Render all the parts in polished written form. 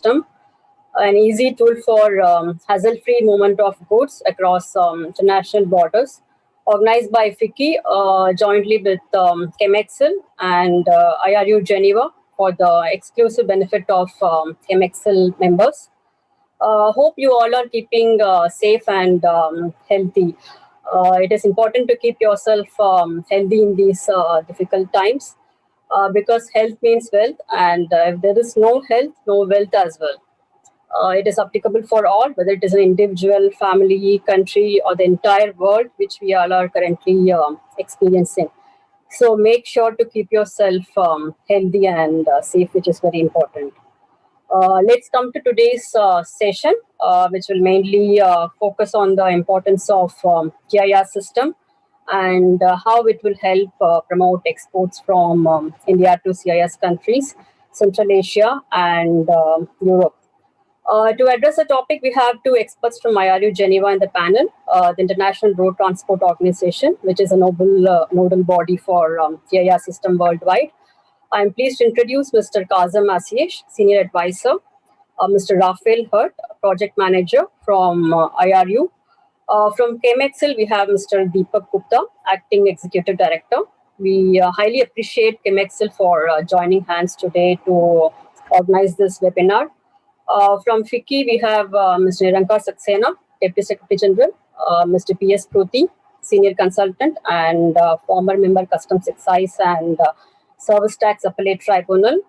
system, an easy tool for hassle-free movement of goods across international borders, organized by FICCI jointly with Chemexcel and IRU Geneva for the exclusive benefit of Chemexcel members. Hope you all are keeping safe and healthy. It is important to keep yourself healthy in these difficult times because health means wealth, and if there is no health, no wealth as well. It is applicable for all, whether it is an individual, family, country, or the entire world, which we all are currently experiencing. So make sure to keep yourself healthy and safe, which is very important. Let's come to today's session, which will mainly focus on the importance of TIR system and how it will help promote exports from India to CIS countries, Central Asia, and Europe. To address the topic, we have two experts from IRU Geneva in the panel, the International Road Transport Organization, which is a nodal body for TIR system worldwide. I'm pleased to introduce Mr. Kazem Asiesh, Senior Advisor, Mr. Rafael Hurt, Project Manager from IRU. From Chemexcel, we have Mr. Deepak Gupta, Acting Executive Director. We highly appreciate Chemexcel for joining hands today to organize this webinar. From FICCI, we have Mr. Nirankar Saxena, Deputy Secretary General, Mr. P.S. Pruthi, Senior Consultant and former member Customs Excise and Service Tax Appellate Tribunal,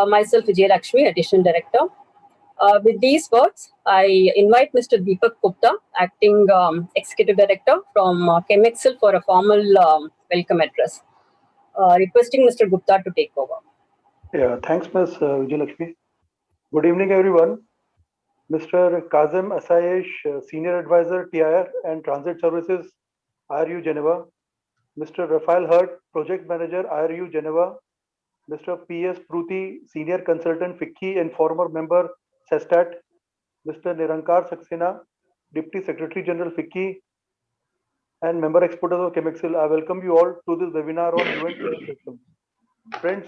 myself Vijay Lakshmi, Additional Director. With these words, I invite Mr. Deepak Gupta, Acting Executive Director from Chemexcel for a formal welcome address. Requesting Mr. Gupta to take over. Yeah, thanks, Ms. Vijay Lakshmi. Good evening, everyone. Mr. Kazem Asiesh, Senior Advisor, TIR and Transit Services, IRU Geneva. Mr. Rafael Hurt, Project Manager, IRU Geneva. Mr. P.S. Pruthi, Senior Consultant, FICCI and former member, CESTAT. Mr. Nirankar Saxena, Deputy Secretary General, FICCI and member exporters of Chemexcel. I welcome you all to this webinar on UN system. Friends,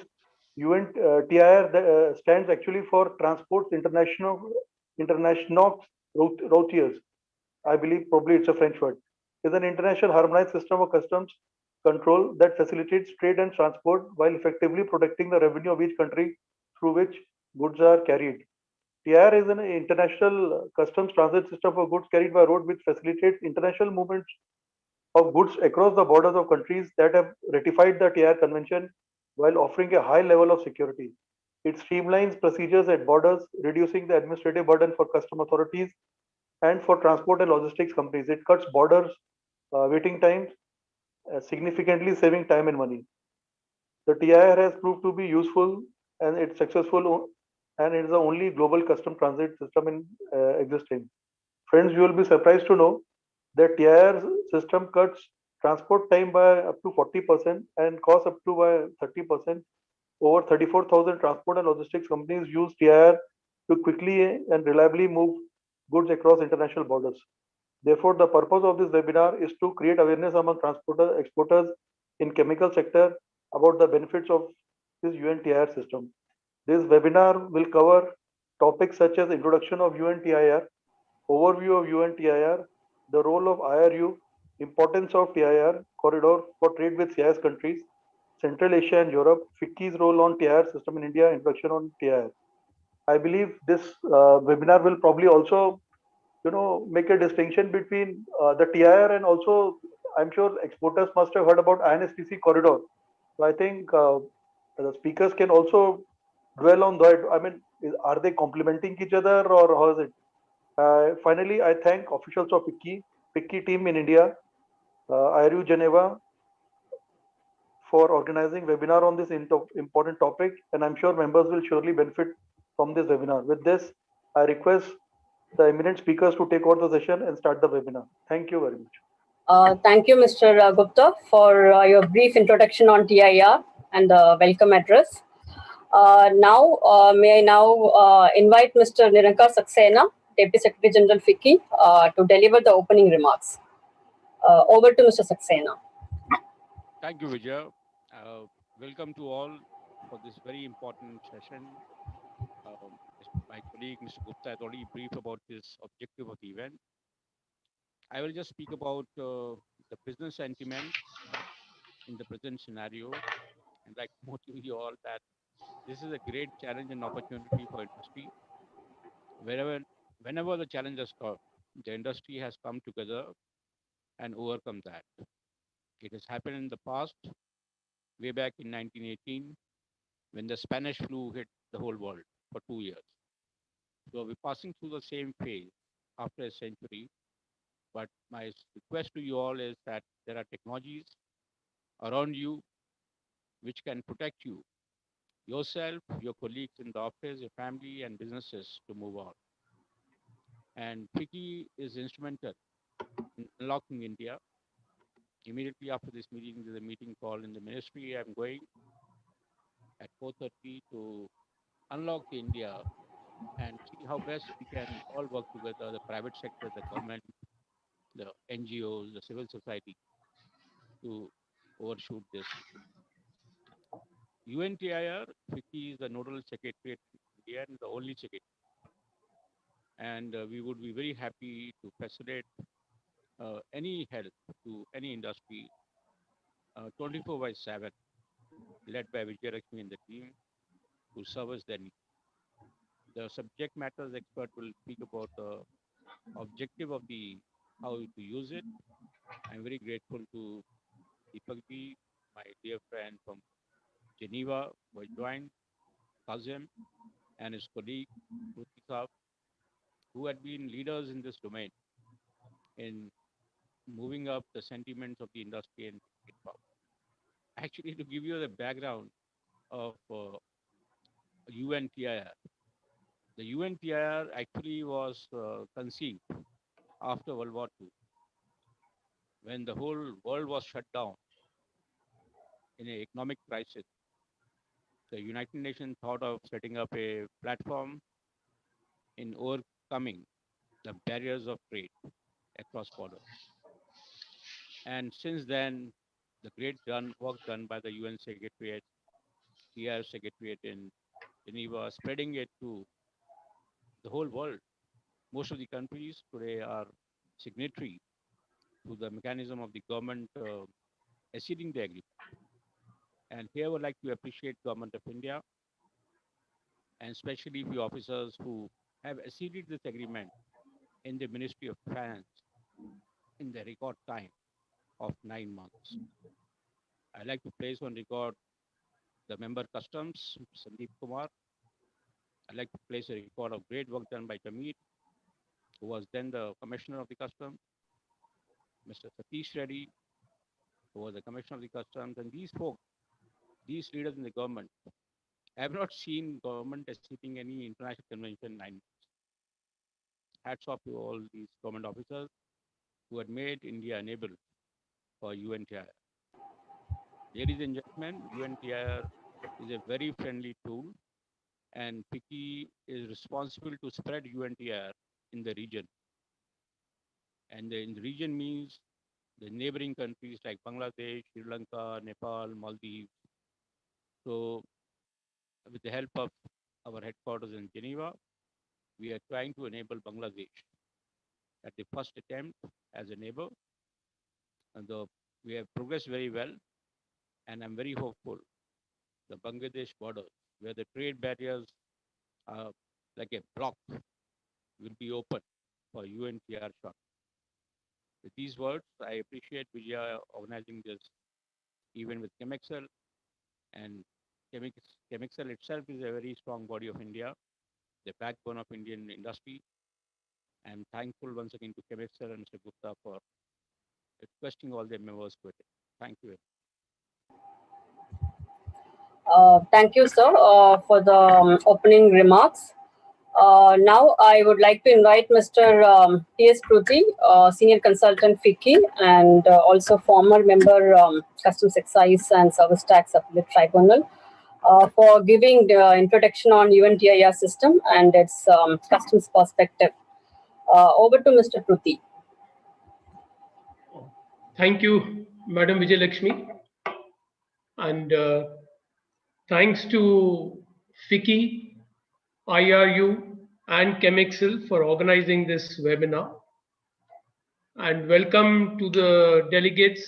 UN TIR stands actually for Transport International Routiers. I believe probably it's a French word. It's an international harmonized system of customs control that facilitates trade and transport while effectively protecting the revenue of each country through which goods are carried. TIR is an international customs transit system for goods carried by road which facilitates international movements of goods across the borders of countries that have ratified the TIR convention while offering a high level of security. It streamlines procedures at borders, reducing the administrative burden for custom authorities and for transport and logistics companies. It cuts borders, waiting times, significantly saving time and money. The TIR has proved to be useful and it's successful, and it is the only global custom transit system in existing. Friends, you will be surprised to know that TIR system cuts transport time by up to 40% and cost up to by 30%. Over 34,000 transport and logistics companies use TIR to quickly and reliably move goods across international borders. Therefore, the purpose of this webinar is to create awareness among transporters, exporters in chemical sector about the benefits of this UN TIR system. This webinar will cover topics such as introduction of UN TIR, overview of UN TIR, the role of IRU, importance of TIR corridor for trade with CIS countries, Central Asia and Europe, FICCI's role on TIR system in India, introduction on TIR. I believe this webinar will probably also, make a distinction between the TIR and also, I'm sure exporters must have heard about INSTC corridor. So I think the speakers can also dwell on that. I mean, are they complementing each other or how is it? Finally, I thank officials of FICCI team in India, IRU Geneva, for organizing webinar on this important topic, and I'm sure members will surely benefit from this webinar. With this, I request the eminent speakers to take over the session and start the webinar. Thank you very much. Thank you, Mr. Gupta, for your brief introduction on TIR and the welcome address. May I now invite Mr. Nirankar Saxena, Deputy Secretary General FICCI, to deliver the opening remarks. Over to Mr. Saxena. Thank you, Vijay. Welcome to all for this very important session, My colleague, Mr. Gupta, has already briefed about this objective of the event. I will just speak about the business sentiment in the present scenario and like to motivate you all that this is a great challenge and opportunity for industry. Wherever, whenever the challenges come, the industry has come together and overcome that. It has happened in the past, way back in 1918, when the Spanish flu hit the whole world for 2 years. So we're passing through the same phase after a century. But my request to you all is that there are technologies around you which can protect you, yourself, your colleagues in the office, your family, and businesses to move on. And FICCI is instrumental in unlocking India. Immediately after this meeting, there's a meeting called in the ministry. I'm going at 4:30 to unlock the India and see how best we can all work together, the private sector, the government, the NGOs, the civil society, to overshoot this. UNTIR, FICCI is the nodal secretariat in India and the only secretariat. And we would be very happy to facilitate any help to any industry 24 by 7, led by Vijayalakshmi and the team to service their needs. The subject matters expert will speak about the objective of the how to use it. I'm very grateful to Deepakji, my dear friend from Geneva, who has joined, Kazim, and his colleague, Ruti Saab, who had been leaders in this domain in moving up the sentiments of the industry and it power. Actually, to give you the background of UNTIR, the UNTIR actually was conceived after World War II, when the whole world was shut down in an economic crisis. The United Nations thought of setting up a platform in overcoming the barriers of trade across borders. And since then, the great work done by the UN Secretariat, TIR Secretariat in Geneva, spreading it to the whole world. Most of the countries today are signatory to the mechanism of the government acceding the agreement. And here I would like to appreciate Government of India and especially the officers who have acceded this agreement in the Ministry of Finance in the record time of 9 months. I'd like to place on record the member customs, Sandeep Kumar. I'd like to place a record of great work done by Jamir, who was then the commissioner of the customs, Mr. Satish Reddy, who was the commissioner of the customs, and these folks, these leaders in the government, I have not seen government acceding any international convention 9 months. Hats off to all these government officers who had made India enable for UNTIR. Ladies and gentlemen, UNTIR is a very friendly tool, and FICCI is responsible to spread UNTIR in the region. And in the region means the neighboring countries like Bangladesh, Sri Lanka, Nepal, Maldives. So, with the help of our headquarters in Geneva, we are trying to enable Bangladesh at the first attempt as a neighbor. And we have progressed very well, and I'm very hopeful the Bangladesh border, where the trade barriers are like a block, will be open for UNTR shot. With these words, I appreciate Vijaya organizing this event with Chemexcel, and Chemexcel itself is a very strong body of India, the backbone of Indian industry. I'm thankful once again to Chemexcel and Mr. Gupta for requesting all their members to attend. Thank you. Thank you, sir, for the opening remarks. Now, I would like to invite Mr. T.S. Pruthi, Senior Consultant FICCI, and also former member Customs Excise and Service Tax Appellate Tribunal, for giving the introduction on UNTIR system and its customs perspective. Over to Mr. Pruthi. Thank you, Madam Vijayalakshmi. And thanks to FICCI, IRU, and Chemixil for organizing this webinar. And welcome to the delegates,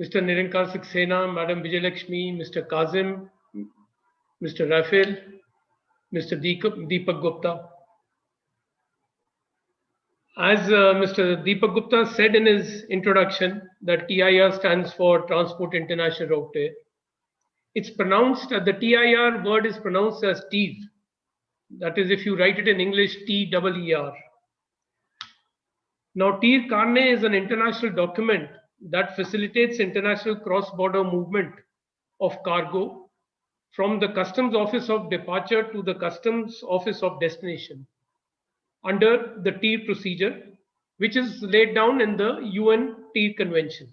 Mr. Nirankar Saxena, Madam Vijayalakshmi, Mr. Kazim, Mr. Rafael, Mr. Deepak Gupta. As Mr. Deepak Gupta said in his introduction, that TIR stands for Transport International Route. It's pronounced, the TIR word is pronounced as TIR. That is, if you write it in English, TEER. Now, TIR Carne is an international document that facilitates international cross-border movement of cargo from the Customs Office of Departure to the Customs Office of Destination under the TIR procedure, which is laid down in the UN TIR Convention.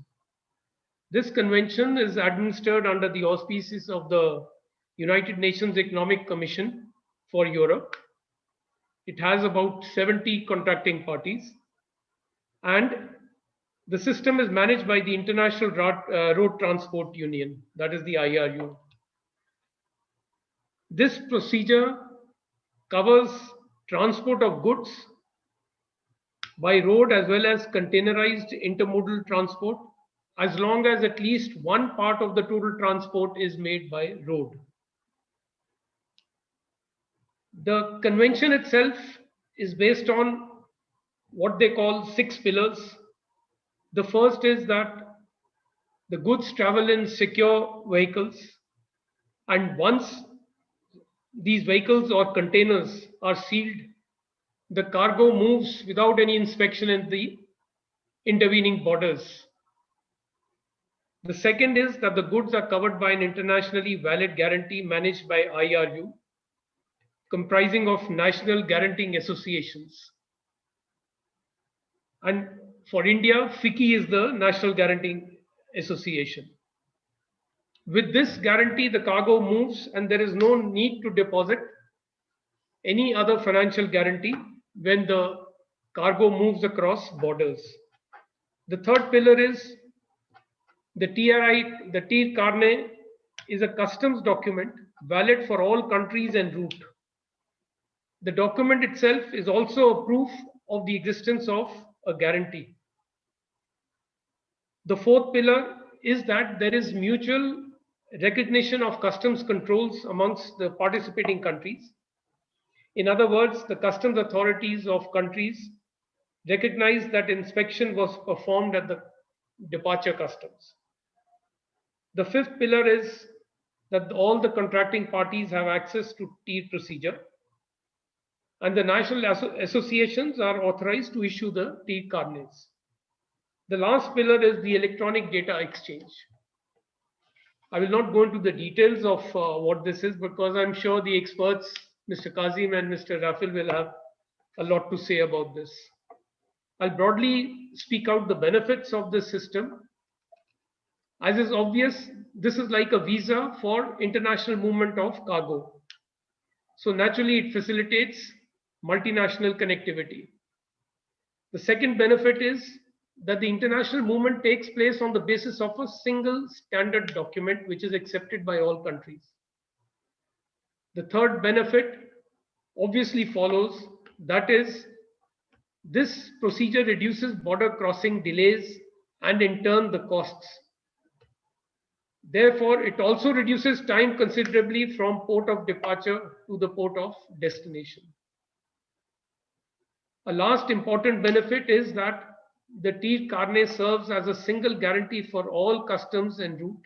This convention is administered under the auspices of the United Nations Economic Commission for Europe. It has about 70 contracting parties, and the system is managed by the International Road Transport Union, that is the IRU. This procedure covers transport of goods by road as well as containerized intermodal transport, as long as at least one part of the total transport is made by road. The convention itself is based on what they call 6 pillars. The first is that the goods travel in secure vehicles, and once these vehicles or containers are sealed, the cargo moves without any inspection in the intervening borders. The second is that the goods are covered by an internationally valid guarantee managed by IRU, comprising of national guaranteeing associations. And for India, FICCI is the National Guaranteeing Association. With this guarantee, the cargo moves and there is no need to deposit any other financial guarantee when the cargo moves across borders. The third pillar is the TIR Carne is a customs document valid for all countries and route. The document itself is also a proof of the existence of a guarantee. The fourth pillar is that there is mutual recognition of customs controls amongst the participating countries. In other words, the customs authorities of countries recognize that inspection was performed at the departure customs. The fifth pillar is that all the contracting parties have access to TIR procedure, and the national associations are authorized to issue the TIR carnets. The last pillar is the electronic data exchange. I will not go into the details of what this is, because I'm sure the experts, Mr. Kazim and Mr. Rafil, will have a lot to say about this. I'll broadly speak out the benefits of this system. As is obvious, this is like a visa for international movement of cargo. So naturally, it facilitates multinational connectivity. The second benefit is that the international movement takes place on the basis of a single standard document which is accepted by all countries. The third benefit obviously follows, that is, this procedure reduces border crossing delays and in turn the costs. Therefore, it also reduces time considerably from port of departure to the port of destination. A last important benefit is that the TIR Carne serves as a single guarantee for all customs en route,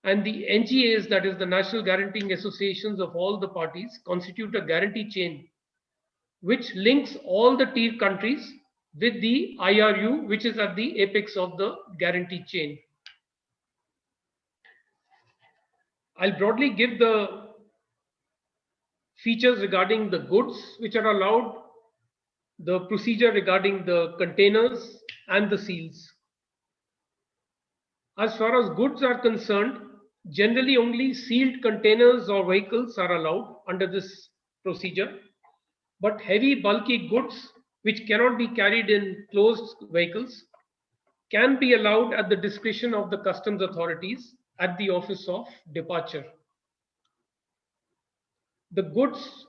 and the NGAs, that is the National Guaranteeing Associations of all the parties, constitute a guarantee chain which links all the TIR countries with the IRU, which is at the apex of the guarantee chain. I'll broadly give the features regarding the goods which are allowed, the procedure regarding the containers and the seals. As far as goods are concerned, generally only sealed containers or vehicles are allowed under this procedure, but heavy bulky goods which cannot be carried in closed vehicles can be allowed at the discretion of the customs authorities at the office of departure. The goods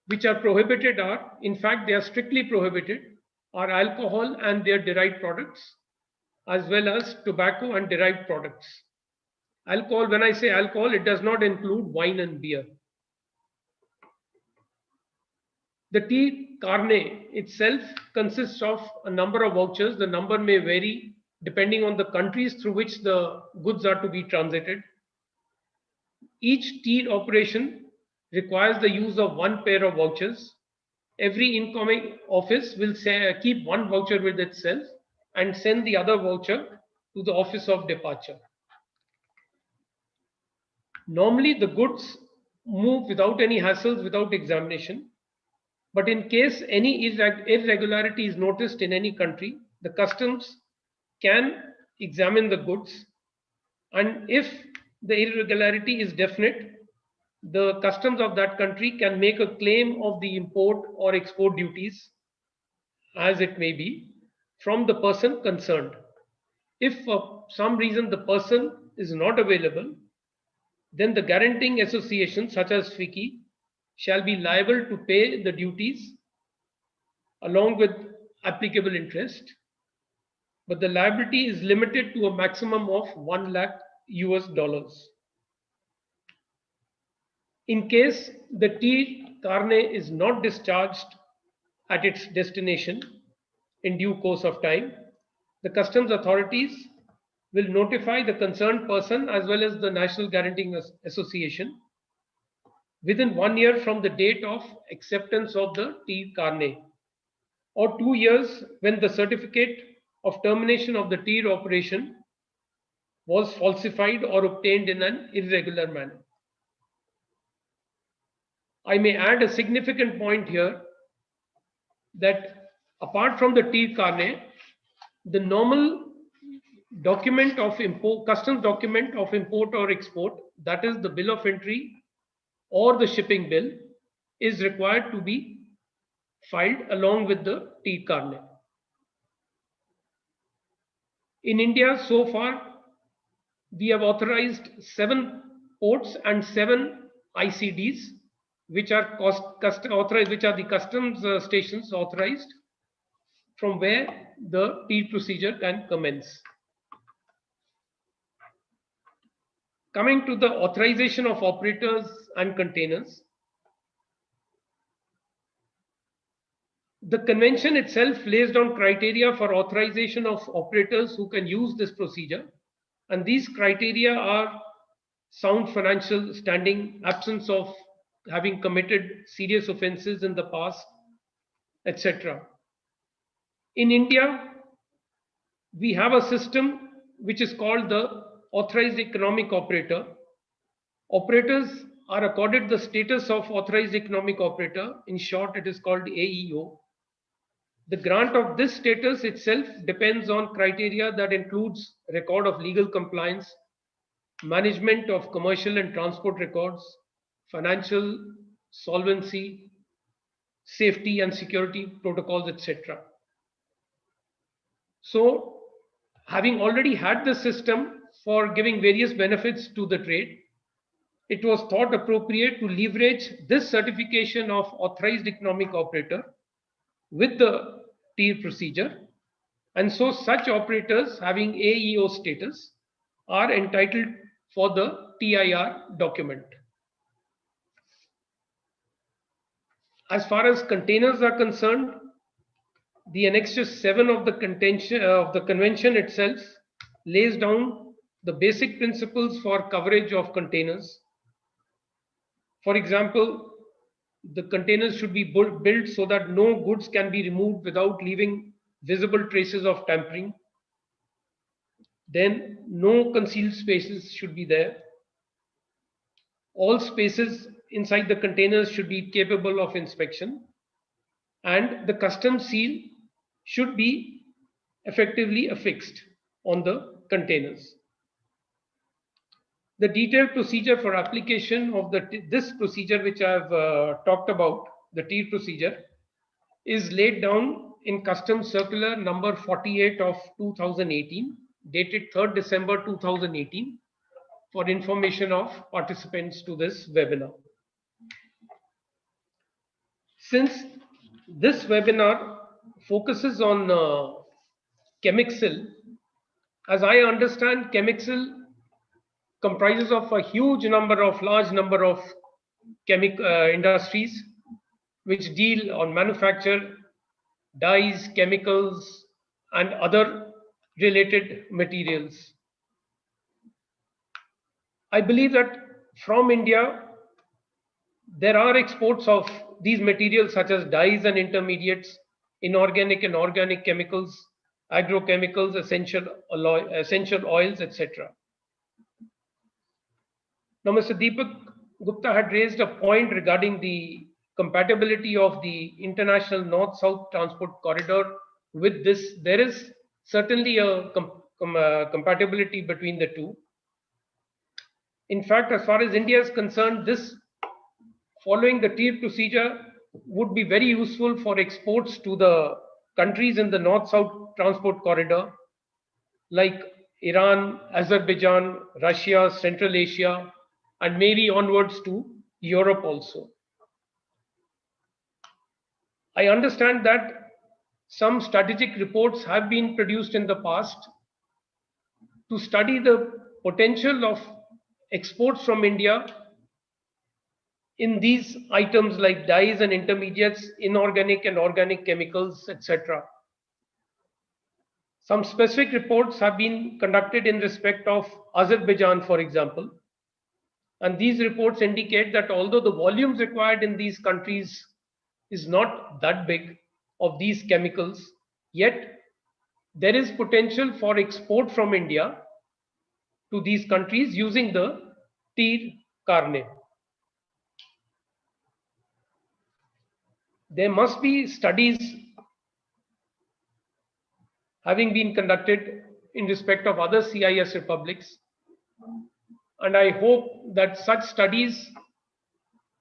which are prohibited are, in fact, they are strictly prohibited, are alcohol and their derived products, as well as tobacco and derived products. Alcohol, when I say alcohol, it does not include wine and beer. The TIR itself consists of a number of vouchers. The number may vary depending on the countries through which the goods are to be transited. Each TIR operation requires the use of one pair of vouchers. Every incoming office will keep one voucher with itself and send the other voucher to the office of departure. Normally, the goods move without any hassles, without examination. But in case any irregularity is noticed in any country, the customs can examine the goods, and if the irregularity is definite, the customs of that country can make a claim of the import or export duties, as it may be, from the person concerned. If for some reason the person is not available, then the guaranteeing association, such as FICCI, shall be liable to pay the duties along with applicable interest, but the liability is limited to a maximum of 1 lakh US dollars. In case the TIR is not discharged at its destination in due course of time, the customs authorities will notify the concerned person as well as the National Guaranteeing Association within 1 year from the date of acceptance of the TIR, or 2 years when the certificate of termination of the TIR operation was falsified or obtained in an irregular manner. I may add a significant point here that apart from the TIR, the normal document of import, customs document of import or export, that is the bill of entry or the shipping bill, is required to be filed along with the TIR. In India, so far, we have authorized 7 ports and 7 ICDs, which are authorized, which are the customs stations authorized from where the TIR procedure can commence. Coming to the authorization of operators and containers, the convention itself lays down criteria for authorization of operators who can use this procedure, and these criteria are sound financial standing, absence of having committed serious offenses in the past, etc. In India, we have a system which is called the Authorized Economic Operator. Operators are accorded the status of Authorized Economic Operator. In short, it is called AEO. The grant of this status itself depends on criteria that includes record of legal compliance, management of commercial and transport records, financial solvency, safety and security protocols, etc. So, having already had the system for giving various benefits to the trade, it was thought appropriate to leverage this certification of Authorized Economic Operator with the TIR procedure, and so such operators having AEO status are entitled for the TIR document. As far as containers are concerned, the Annexure 7 of the convention itself lays down the basic principles for coverage of containers. For example, the containers should be built so that no goods can be removed without leaving visible traces of tampering. Then no concealed spaces should be there. All spaces inside the containers should be capable of inspection, and the customs seal should be effectively affixed on the containers. The detailed procedure for application of this procedure, which I've talked about, the TIR procedure, is laid down in Customs Circular number 48 of 2018, dated 3rd December 2018, for information of participants to this webinar. Since this webinar focuses on Chemixil, as I understand, Chemixil comprises of a large number of industries which deal on manufacture, dyes, chemicals, and other related materials. I believe that from India, there are exports of these materials such as dyes and intermediates, inorganic and organic chemicals, agrochemicals, essential oils, etc. Now, Mr. Deepak Gupta had raised a point regarding the compatibility of the international north-south transport corridor with this. There is certainly a compatibility between the two. In fact, as far as India is concerned, this following the TIR procedure would be very useful for exports to the countries in the north-south transport corridor like Iran, Azerbaijan, Russia, Central Asia, and maybe onwards to Europe also. I understand that some strategic reports have been produced in the past to study the potential of exports from India in these items like dyes and intermediates, inorganic and organic chemicals, etc. Some specific reports have been conducted in respect of Azerbaijan, for example. And these reports indicate that although the volumes required in these countries is not that big of these chemicals, yet there is potential for export from India to these countries using the TIR carnet. There must be studies having been conducted in respect of other CIS republics, and I hope that such studies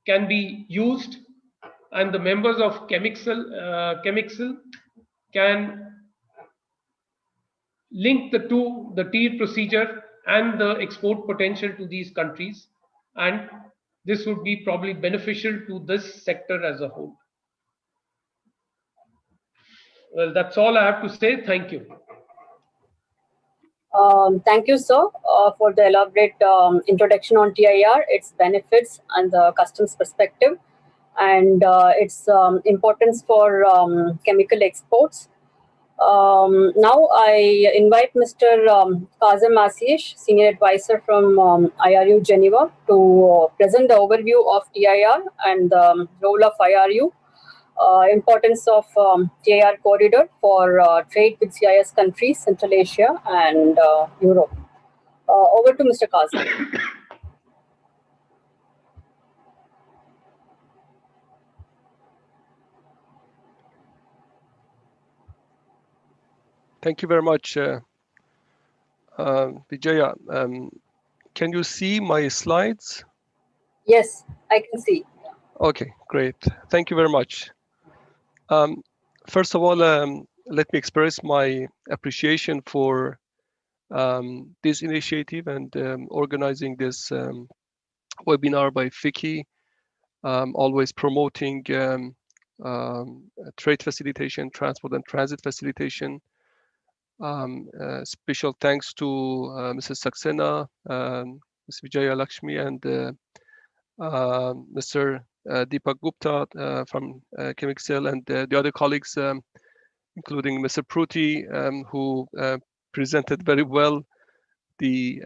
can be used and the members of Chemixil can link the two, the TIR procedure and the export potential to these countries, and this would be probably beneficial to this sector as a whole. Well, that's all I have to say. Thank you. Thank you, sir, for the elaborate introduction on TIR, its benefits and the customs perspective, and its importance for chemical exports. Now I invite Mr. Kazem Asiesh, Senior Advisor from IRU Geneva, to present the overview of TIR and the role of IRU, importance of TIR corridor for trade with CIS countries, Central Asia and Europe. Over to Mr. Kazem. Thank you very much, Vijaya. Can you see my slides? Yes, I can see. Okay, great. Thank you very much. First of all, let me express my appreciation for this initiative and organizing this webinar by FICCI, always promoting trade facilitation, transport and transit facilitation. Special thanks to Mrs. Saxena, Ms. Vijaya Lakshmi, and Mr. Deepak Gupta from Chemixil, and the other colleagues, including Mr. Pruti, who presented very well the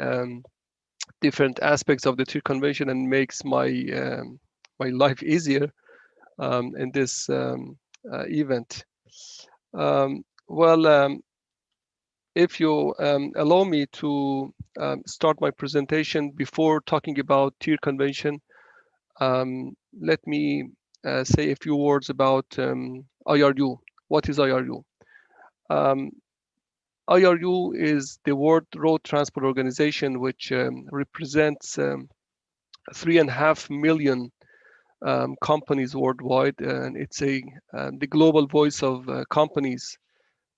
different aspects of the TIR Convention and makes my my life easier in this event. If you allow me to start my presentation before talking about TIR Convention, let me say a few words about IRU. What is IRU? IRU is the World Road Transport Organization, which represents 3.5 million companies worldwide, and it's the global voice of companies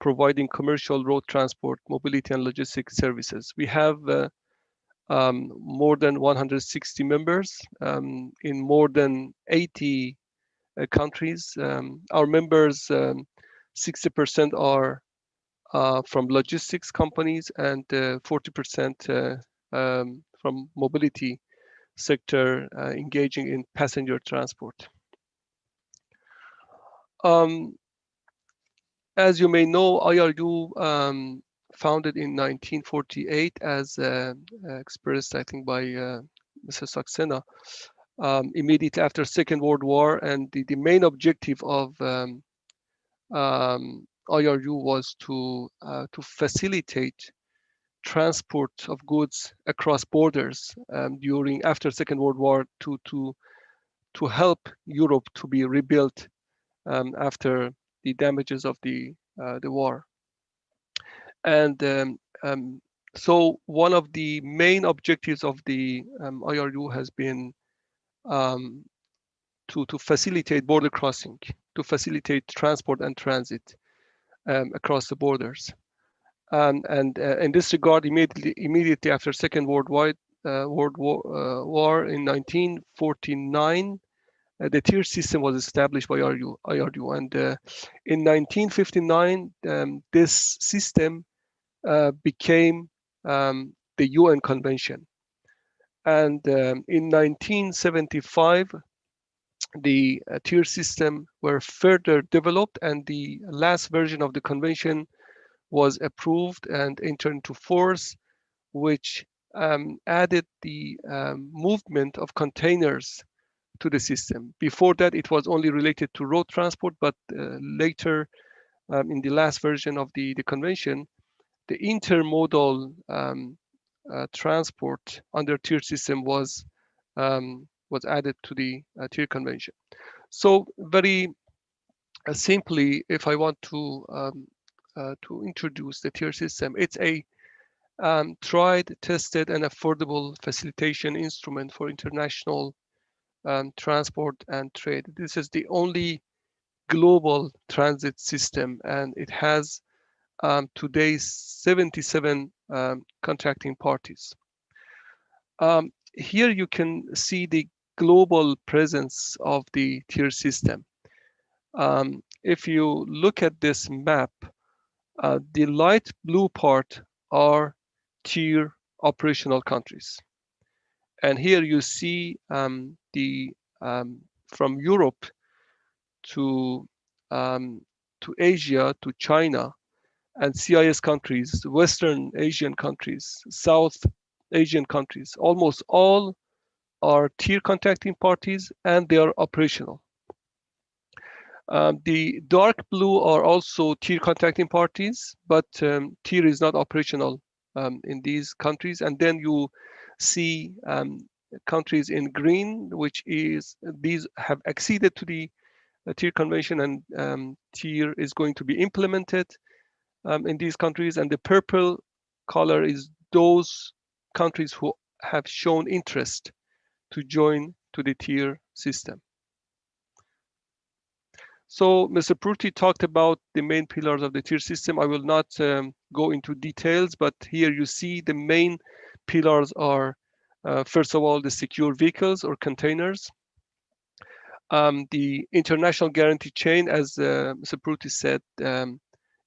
providing commercial road transport, mobility, and logistics services. We have more than 160 members in more than 80 countries. Our members, 60% are from logistics companies and 40% from mobility sector engaging in passenger transport. As you may know, IRU founded in 1948 as expressed, I think, by Mr. Saxena, immediately after Second World War, and the main objective of IRU was to facilitate transport of goods across borders after Second World War to help Europe to be rebuilt after the damages of the war. And so one of the main objectives of the IRU has been to facilitate border crossing, to facilitate transport and transit across the borders. And in this regard, immediately after Second World War in 1949, the TIR system was established by IRU. And in 1959, this system became the UN Convention. And in 1975, the TIR system were further developed, and the last version of the convention was approved and entered into force, which added the movement of containers to the system. Before that, it was only related to road transport, but later, in the last version of the convention, the intermodal transport under TIR system was added to the TIR convention. So very simply, if I want to introduce the TIR system, it's a tried, tested, and affordable facilitation instrument for international transport and trade. This is the only global transit system, and it has today 77 contracting parties. Here you can see the global presence of the TIR system. If you look at this map, the light blue part are TIR operational countries. And here you see from Europe to Asia to China and CIS countries, Western Asian countries, South Asian countries, almost all are TIR contracting parties and they are operational. The dark blue are also TIR contracting parties, but TIR is not operational in these countries. And then you see countries in green, which is these have acceded to the TIR convention, and TIR is going to be implemented in these countries. And the purple color is those countries who have shown interest to join to the TIR system. So Mr. Pruti talked about the main pillars of the TIR system. I will not go into details, but here you see the main pillars are, first of all, the secure vehicles or containers. The international guarantee chain, as Mr. Pruti said,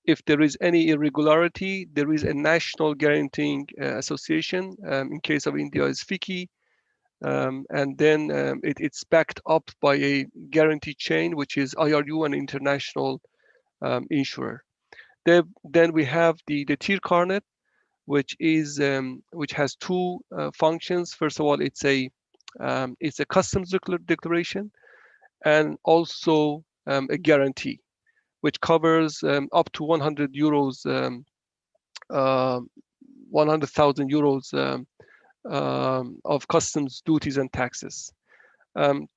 if there is any irregularity, there is a national guaranteeing association. In case of India, is FICI. And then it's backed up by a guarantee chain, which is IRU, an international insurer. Then we have the TIR Carnet, which has two functions. First of all, it's a customs declaration, and also a guarantee, which covers up to 100 euros, 100,000 euros of customs duties and taxes.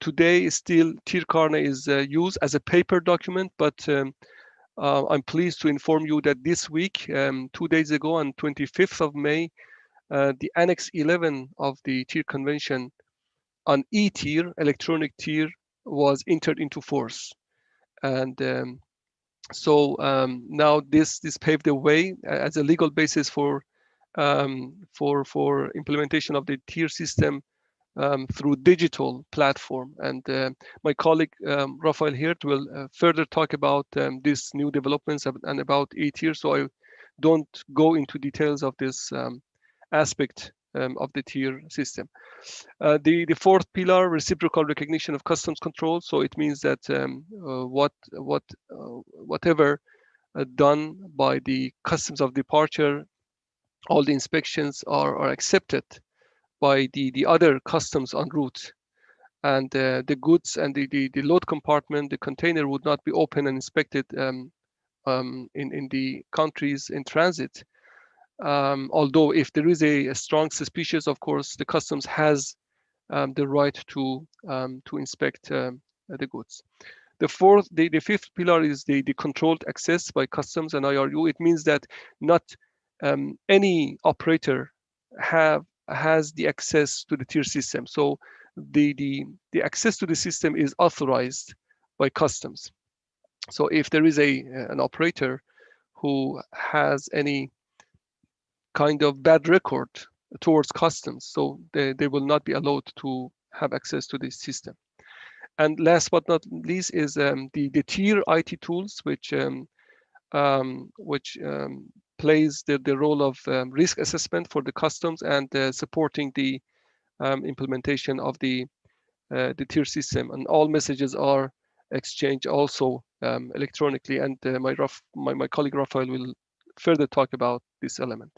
Today, still TIR Carnet is used as a paper document, but I'm pleased to inform you that this week, 2 days ago, on 25th of May, the Annex 11 of the TIR Convention on e-TIR, electronic TIR, was entered into force. And so now this paved the way as a legal basis for implementation of the TIR system through digital platform. And my colleague Rafael Hirt will further talk about these new developments and about 8 years. So I don't go into details of this aspect of the TIR system. The fourth pillar, reciprocal recognition of customs control. So it means that whatever done by the customs of departure, all the inspections are accepted by the other customs en route, and the goods and the load compartment, the container would not be open and inspected in the countries in transit. Although if there is a strong suspicion, of course, the customs has the right to inspect the goods. The fifth pillar is the controlled access by customs and IRU. It means that not any operator has the access to the TIR system. So the access to the system is authorized by customs. So if there is an operator who has any kind of bad record towards customs, so they will not be allowed to have access to this system. And last but not least is the TIR IT tools, which plays the role of risk assessment for the customs and supporting the implementation of the TIR system. And all messages are exchanged also electronically. And my colleague Rafael will further talk about this element.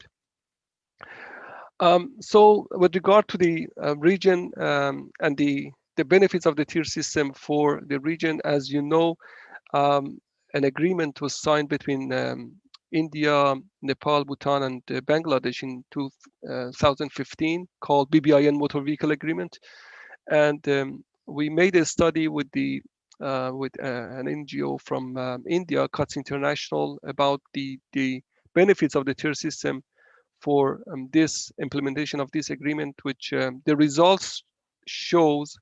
So with regard to the region and the benefits of the TIR system for the region, as you know, an agreement was signed between India, Nepal, Bhutan, and Bangladesh in 2015 called BBIN Motor Vehicle Agreement. And we made a study with an NGO from India, CUTS International, about the benefits of the TIR system for this implementation of this agreement, which the results shows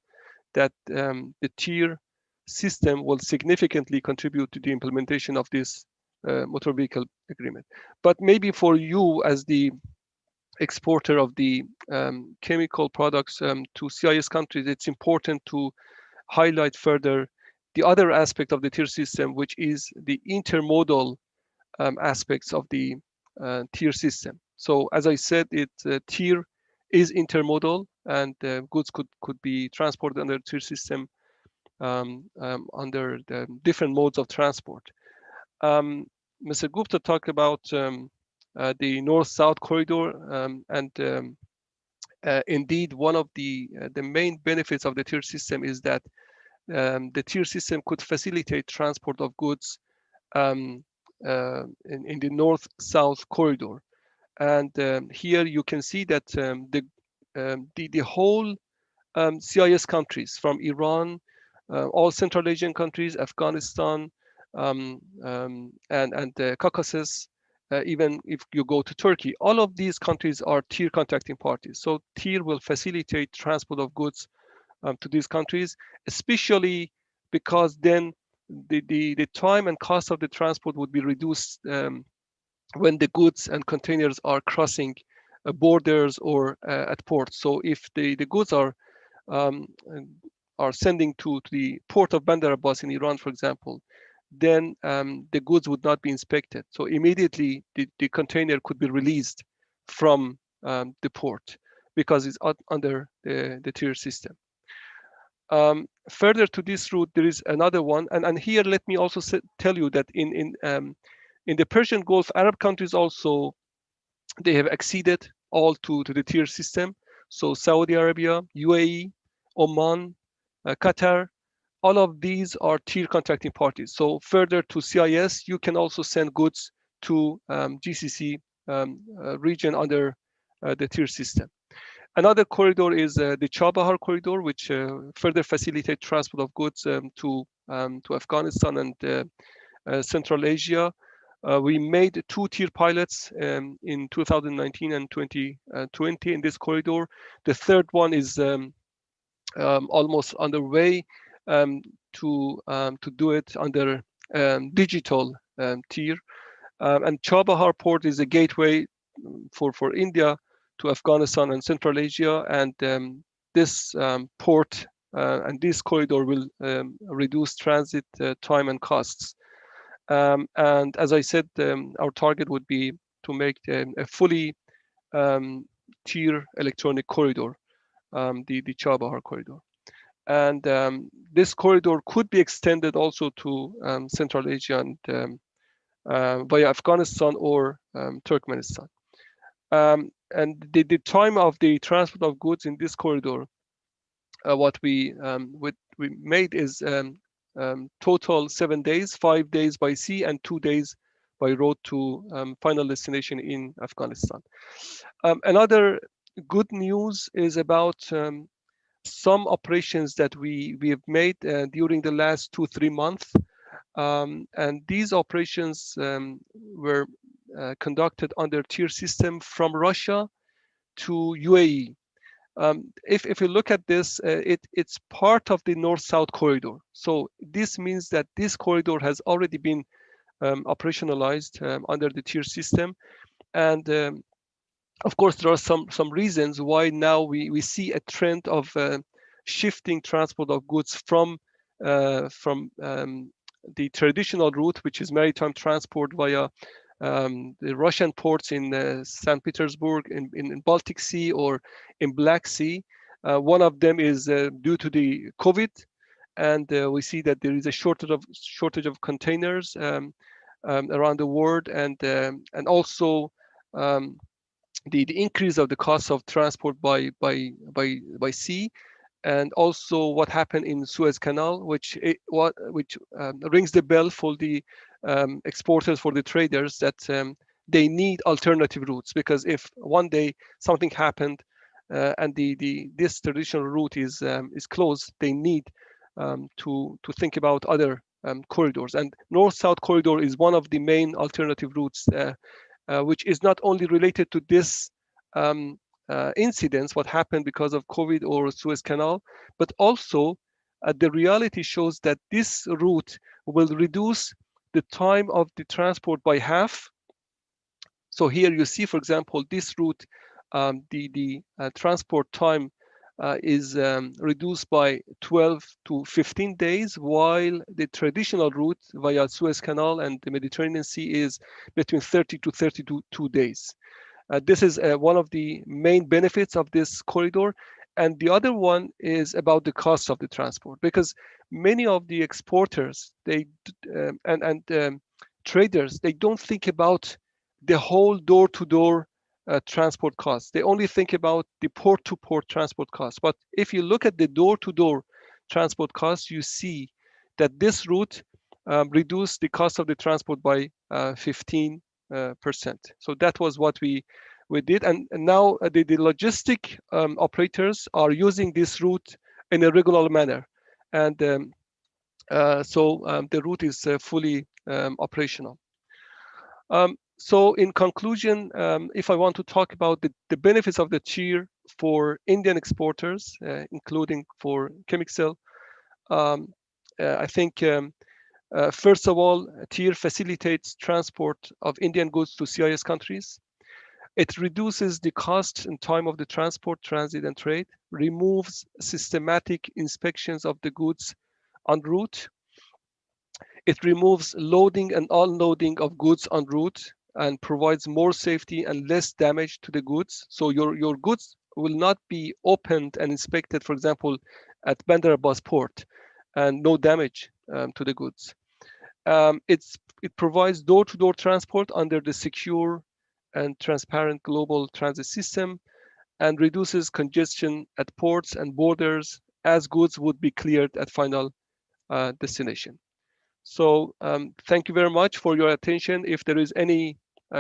that the TIR system will significantly contribute to the implementation of this motor vehicle agreement. But maybe for you as the exporter of the chemical products to CIS countries, it's important to highlight further the other aspect of the TIR system, which is the intermodal aspects of the TIR system. So as I said, TIR is intermodal, and goods could be transported under TIR system under the different modes of transport. Mr. Gupta talked about the north-south corridor, and indeed, one of the main benefits of the TIR system is that the TIR system could facilitate transport of goods in the north-south corridor. And here you can see that the whole CIS countries, from Iran, all Central Asian countries, Afghanistan, and the Caucasus, even if you go to Turkey, all of these countries are TIR contracting parties. So TIR will facilitate transport of goods to these countries, especially because then the time and cost of the transport would be reduced when the goods and containers are crossing borders or at ports. So if the goods are sending to the port of Bandar Abbas in Iran, for example, then the goods would not be inspected. So immediately the container could be released from the port because it's under the TIR system. Further to this route, there is another one, and here let me also tell you that in the Persian Gulf, Arab countries also, they have acceded all to the TIR system. So Saudi Arabia, UAE, Oman, Qatar, all of these are TIR contracting parties. So further to CIS, you can also send goods to GCC region under the TIR system. Another corridor is the Chabahar corridor, which further facilitates transport of goods to Afghanistan and Central Asia. We made 2 TIR pilots in 2019 and 2020 in this corridor. The third one is almost underway to do it under digital TIR. And Chabahar port is a gateway for India to Afghanistan and Central Asia, and this port and this corridor will reduce transit time and costs. And as I said, our target would be to make a fully TIR electronic corridor, the Chabahar corridor. And this corridor could be extended also to Central Asia and via Afghanistan or Turkmenistan. And the time of the transport of goods in this corridor, what we made is total 7 days, 5 days by sea and 2 days by road to final destination in Afghanistan. Another good news is about some operations that we have made during the last 2-3 months. And these operations were conducted under TIR system from Russia to UAE. If you look at this, it's part of the North-South corridor. So this means that this corridor has already been operationalized under the TIR system. And of course, there are some reasons why now we see a trend of shifting transport of goods from the traditional route, which is maritime transport via the Russian ports in St. Petersburg, in Baltic Sea, or in Black Sea. One of them is due to the COVID, and we see that there is a shortage of containers around the world, and also the increase of the cost of transport by sea, and also what happened in Suez Canal, which rings the bell for the exporters, for the traders, that they need alternative routes, because if one day something happened and this traditional route is closed, they need to think about other corridors. And North-South corridor is one of the main alternative routes, which is not only related to this incidents, what happened because of COVID or Suez Canal, but also the reality shows that this route will reduce the time of the transport by half. So here you see, for example, this route, the transport time is reduced by 12 to 15 days, while the traditional route via Suez Canal and the Mediterranean Sea is between 30 to 32 days. This is one of the main benefits of this corridor. And the other one is about the cost of the transport, because many of the exporters and traders, they don't think about the whole door-to-door transport costs. They only think about the port-to-port transport costs. But if you look at the door-to-door transport costs, you see that this route reduced the cost of the transport by 15%. So that was what we did, and now the logistic operators are using this route in a regular manner, and so the route is fully operational. So in conclusion, if I want to talk about the benefits of the TIR for Indian exporters, including for Chemixel, I think first of all, TIR facilitates transport of Indian goods to CIS countries. It reduces the cost and time of the transport, transit, and trade, removes systematic inspections of the goods en route. It removes loading and unloading of goods en route and provides more safety and less damage to the goods. So your goods will not be opened and inspected, for example, at Bandar Abbas port, and no damage to the goods. It provides door-to-door transport under the secure and transparent global transit system, and reduces congestion at ports and borders, as goods would be cleared at final destination. So thank you very much for your attention. If there is any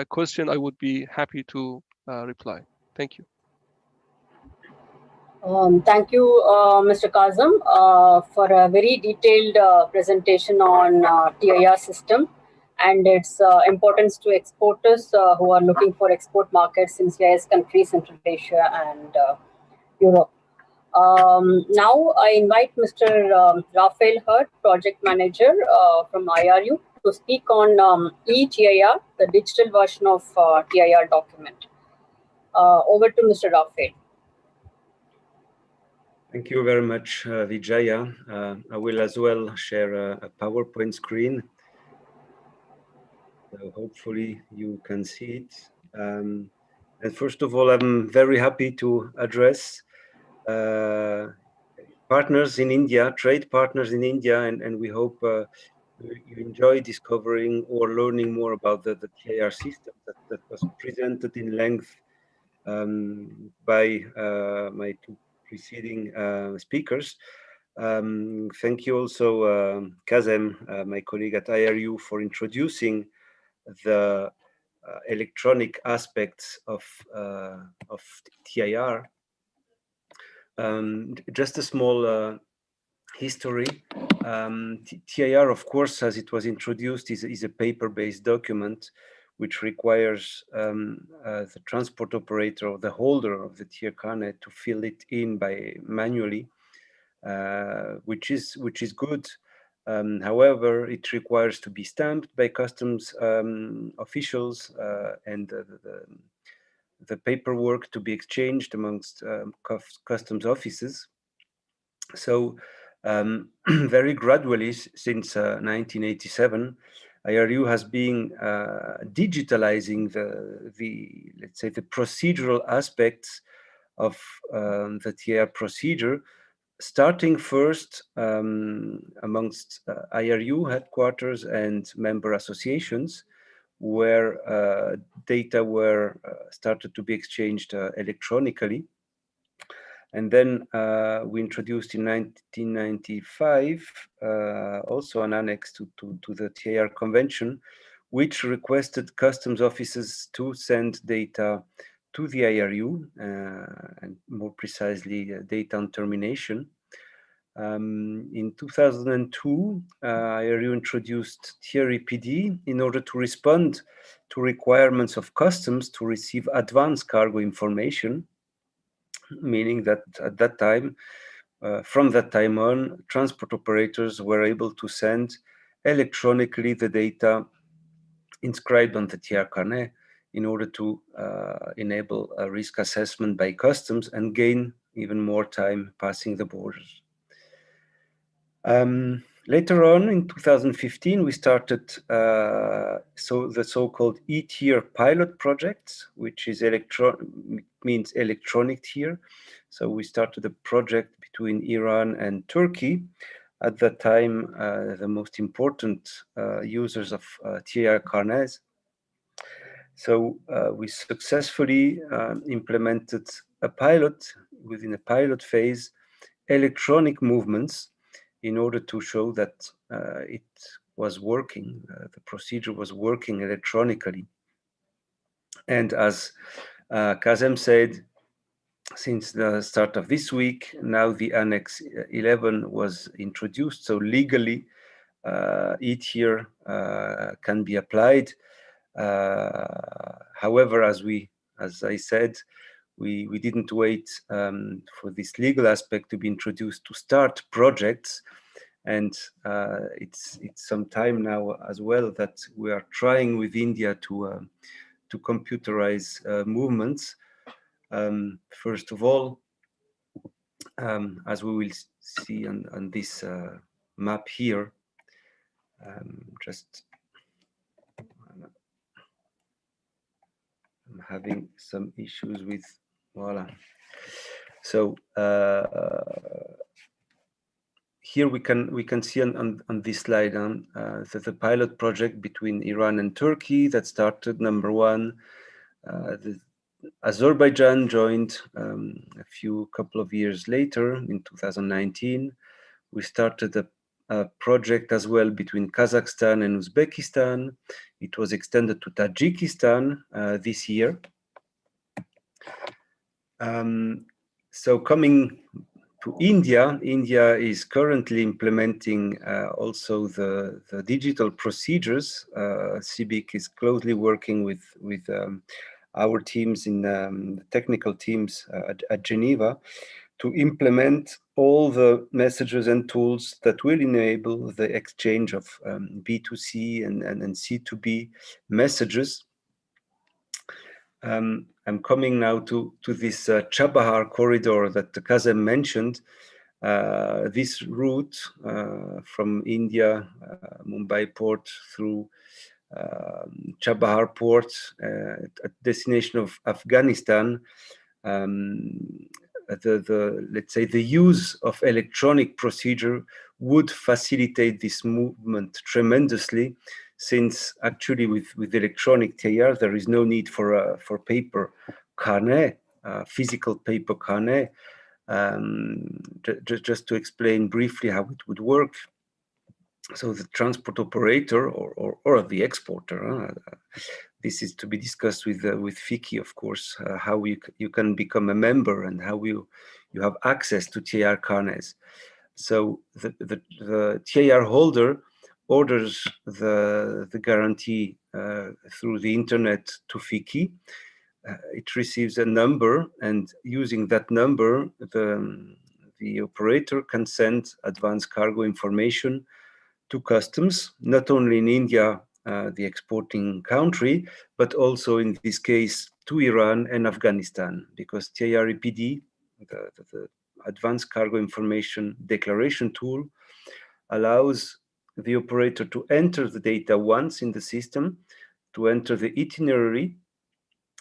question, I would be happy to reply. Thank you. Thank you, Mr. Kazem, for a very detailed presentation on TIR system and its importance to exporters who are looking for export markets in CIS countries, Central Asia, and Europe. Now I invite Mr. Raphael Hurt, Project Manager from IRU, to speak on e-TIR, the digital version of TIR document. Over to Mr. Raphael. Thank you very much, Vijaya. I will as well share a PowerPoint screen. So hopefully you can see it. And first of all, I'm very happy to address partners in India, trade partners in India, and we hope you enjoy discovering or learning more about the TIR system that was presented in length by my two preceding speakers. Thank you also, Kazem, my colleague at IRU, for introducing the electronic aspects of TIR. Just a small history. TIR, of course, as it was introduced, is a paper-based document which requires the transport operator or the holder of the TIR carnet to fill it in by manually, which is good. However, it requires to be stamped by customs officials and the paperwork to be exchanged amongst customs offices. So very gradually, since 1987, IRU has been digitalizing the let's say the procedural aspects of the TIR procedure, starting first amongst IRU headquarters and member associations, where data were started to be exchanged electronically. And then we introduced in 1995 also an annex to the TIR convention, which requested customs offices to send data to the IRU, and more precisely data on termination. In 2002, IRU introduced TIR EPD in order to respond to requirements of customs to receive advanced cargo information, meaning that at that time, from that time on, transport operators were able to send electronically the data inscribed on the TIR carnet in order to enable a risk assessment by customs and gain even more time passing the borders. Later on, in 2015, we started the so-called TIR pilot project, which is means electronic TIR. So we started a project between Iran and Turkey. At that time, the most important users of TIR carnets. So we successfully implemented a pilot, within a pilot phase, electronic movements, in order to show that it was working, the procedure was working electronically. And as Kazem said, since the start of this week, now the Annex 11 was introduced, so legally ETIR can be applied. However, as I said, we didn't wait for this legal aspect to be introduced to start projects. And it's some time now as well that we are trying with India to computerize movements. First of all, as we will see on this map here, just I'm having some issues with, voila. So here we can see on this slide that the pilot project between Iran and Turkey that started, number one. Azerbaijan joined a couple of years later in 2019. We started a project as well between Kazakhstan and Uzbekistan. It was extended to Tajikistan this year. So coming to India, India is currently implementing also the digital procedures. CBIC is closely working with our teams in the technical teams at Geneva to implement all the messages and tools that will enable the exchange of B2C and C2B messages. I'm coming now to this Chabahar corridor that Kazem mentioned. This route from India, Mumbai port through Chabahar port at destination of Afghanistan. Let's say the use of electronic procedure would facilitate this movement tremendously, since actually with electronic TIR there is no need for paper carnet, physical paper carnet. Just to explain briefly how it would work. So the transport operator or the exporter, this is to be discussed with FICI, of course, how you can become a member and how you have access to TIR carnets. So the TIR holder orders the guarantee through the internet to FICI. It receives a number, and using that number, the operator can send advanced cargo information to customs, not only in India, the exporting country, but also in this case to Iran and Afghanistan, because TIR-EPD, the Advanced Cargo Information Declaration tool, allows the operator to enter the data once in the system, to enter the itinerary,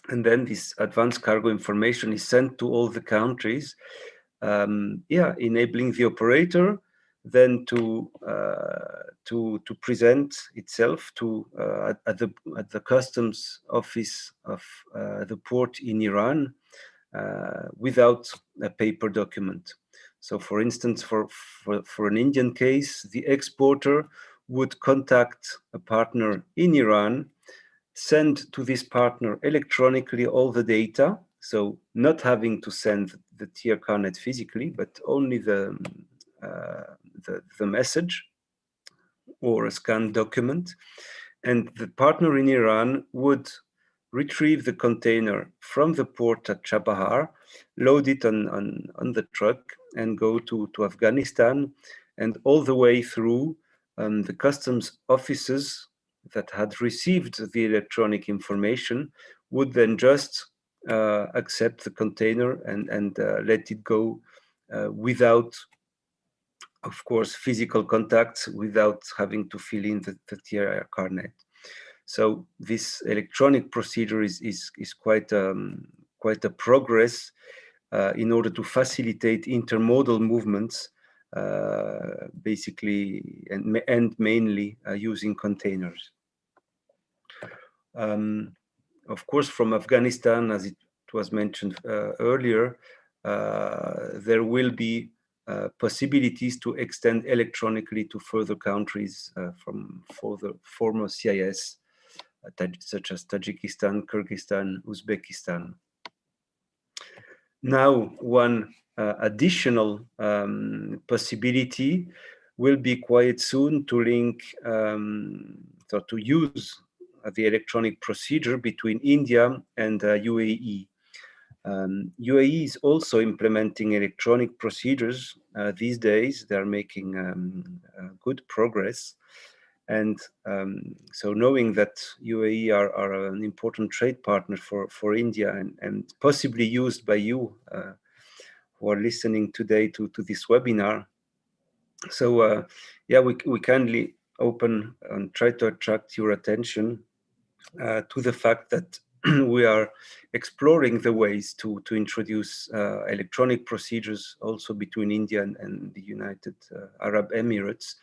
and then this advanced cargo information is sent to all the countries, enabling the operator then to present itself to at the customs office of the port in Iran without a paper document. So, for instance, for an Indian case, the exporter would contact a partner in Iran, send to this partner electronically all the data, so not having to send the TIR carnet physically, but only the message or a scanned document. And the partner in Iran would retrieve the container from the port at Chabahar, load it on the truck, and go to Afghanistan, and all the way through the customs officers that had received the electronic information would then just accept the container and let it go without, of course, physical contacts, without having to fill in the TIR carnet. So this electronic procedure is quite a progress in order to facilitate intermodal movements, basically and mainly using containers. Of course, from Afghanistan, as it was mentioned earlier, there will be possibilities to extend electronically to further countries from former CIS, such as Tajikistan, Kyrgyzstan, Uzbekistan. Now, one additional possibility will be quite soon to link, so to use the electronic procedure between India and UAE. UAE is also implementing electronic procedures these days. They are making good progress. And so knowing that UAE are an important trade partner for India and possibly used by you who are listening today to this webinar. So we kindly open and try to attract your attention to the fact that we are exploring the ways to introduce electronic procedures also between India and the United Arab Emirates.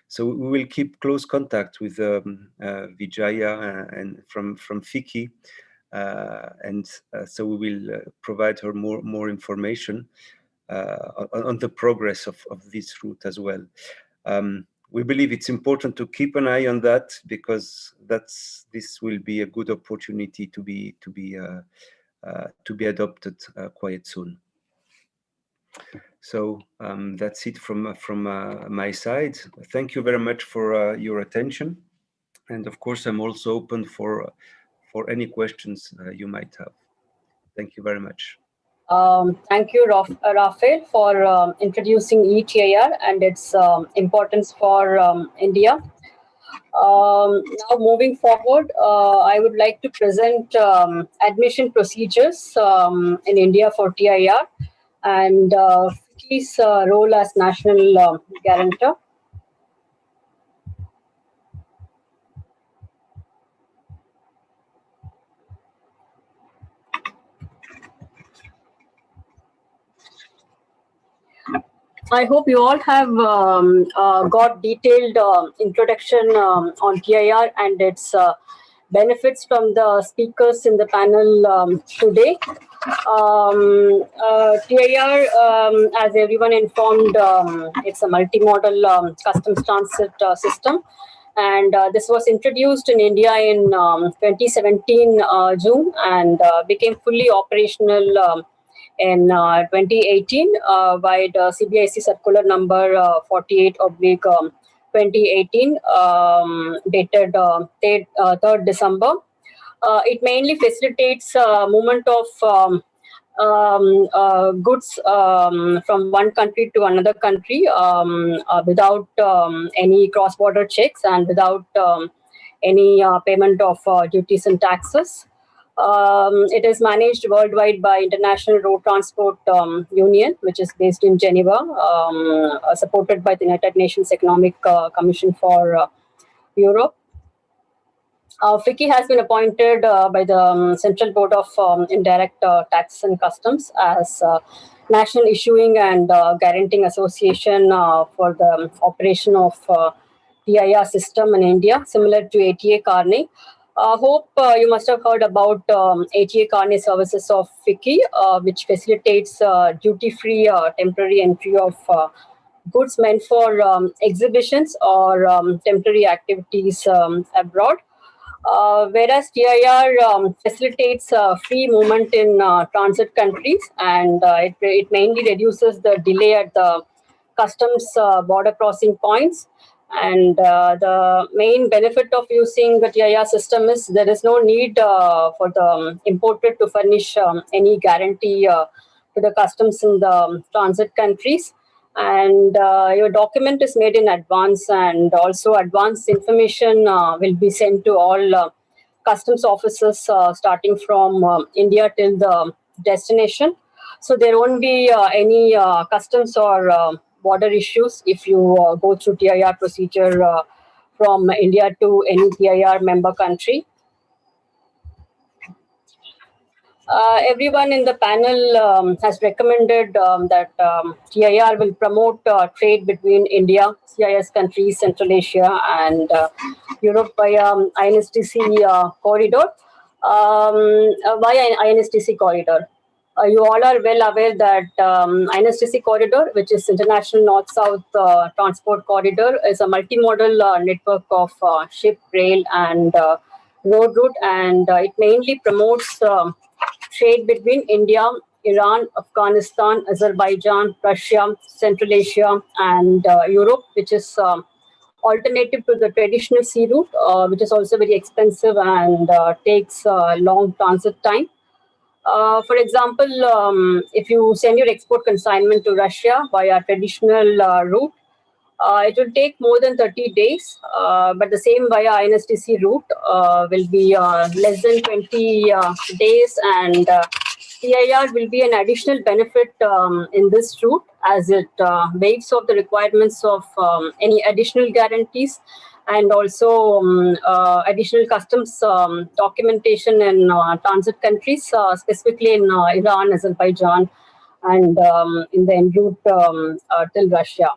So we will keep close contact with Vijaya and from FICI, and so we will provide her more information on the progress of this route as well. We believe it's important to keep an eye on that, because this will be a good opportunity to be adopted quite soon. So that's it from my side. Thank you very much for your attention, and of course I'm also open for any questions you might have. Thank you very much. Thank you, Rafael, for introducing eTIR and its importance for India. Now, moving forward, I would like to present admission procedures in India for TIR and FICCI's role as national guarantor. I hope you all have got detailed introduction on TIR and its benefits from the speakers in the panel today. TIR, as everyone informed, it's a multimodal customs transit system. And this was introduced in India in 2017 June and became fully operational in 2018 by the CBIC circular number 48 oblique 2018 dated 3rd December. It mainly facilitates movement of goods from one country to another country without any cross-border checks and without any payment of duties and taxes. It is managed worldwide by International Road Transport Union, which is based in Geneva, supported by the United Nations Economic Commission for Europe. FICCI has been appointed by the Central Board of Indirect Taxes and Customs as National Issuing and Guaranteeing Association for the operation of TIR system in India, similar to ATA Carney. Hope you must have heard about ATA Carney services of FICCI, which facilitates duty-free temporary entry of goods meant for exhibitions or temporary activities abroad. Whereas TIR facilitates free movement in transit countries, and it mainly reduces the delay at the customs border crossing points. And the main benefit of using the TIR system is there is no need for the importer to furnish any guarantee to the customs in the transit countries. And your document is made in advance, and also advance information will be sent to all customs officers starting from India till the destination. So there won't be any customs or border issues if you go through TIR procedure from India to any TIR member country. Everyone in the panel has recommended that TIR will promote trade between India, CIS countries, Central Asia, and Europe via INSTC corridor. Via INSTC corridor. You all are well aware that INSTC corridor, which is International North-South Transport Corridor, is a multimodal network of ship, rail, and road route, and it mainly promotes trade between India, Iran, Afghanistan, Azerbaijan, Russia, Central Asia, and Europe, which is alternative to the traditional sea route, which is also very expensive and takes long transit time. For example, if you send your export consignment to Russia via traditional route, it will take more than 30 days, but the same via INSTC route will be less than 20 days, and TIR will be an additional benefit in this route as it waives off the requirements of any additional guarantees and also additional customs documentation in transit countries, specifically in Iran, Azerbaijan, and in the en route till Russia.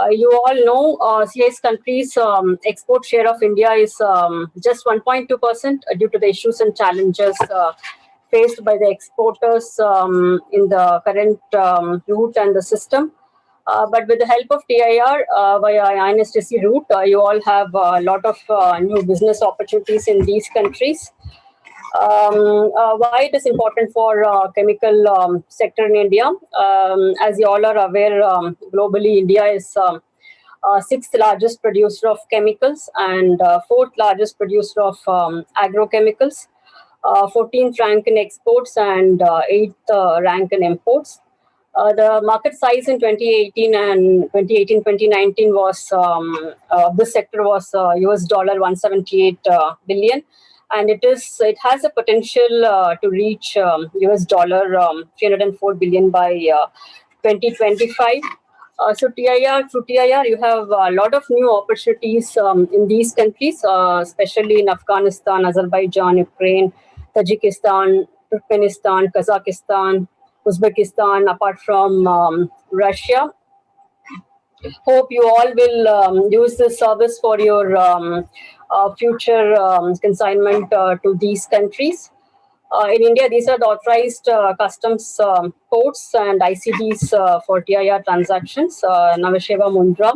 You all know CIS countries' export share of India is just 1.2% due to the issues and challenges faced by the exporters in the current route and the system. But with the help of TIR via INSTC route, you all have a lot of new business opportunities in these countries. Why it is important for chemical sector in India? As you all are aware, globally, India is sixth largest producer of chemicals and fourth largest producer of agrochemicals, 14th rank in exports and 8th rank in imports. The market size in 2018 and 2019 was this sector was US dollar 178 billion, and it has a potential to reach US dollar 304 billion by 2025. So through TIR, you have a lot of new opportunities in these countries, especially in Afghanistan, Azerbaijan, Ukraine, Tajikistan, Turkmenistan, Kazakhstan, Uzbekistan, apart from Russia. Hope you all will use this service for your future consignment to these countries. In India, these are the authorized customs ports and ICDs for TIR transactions: Navasheva, Mundra,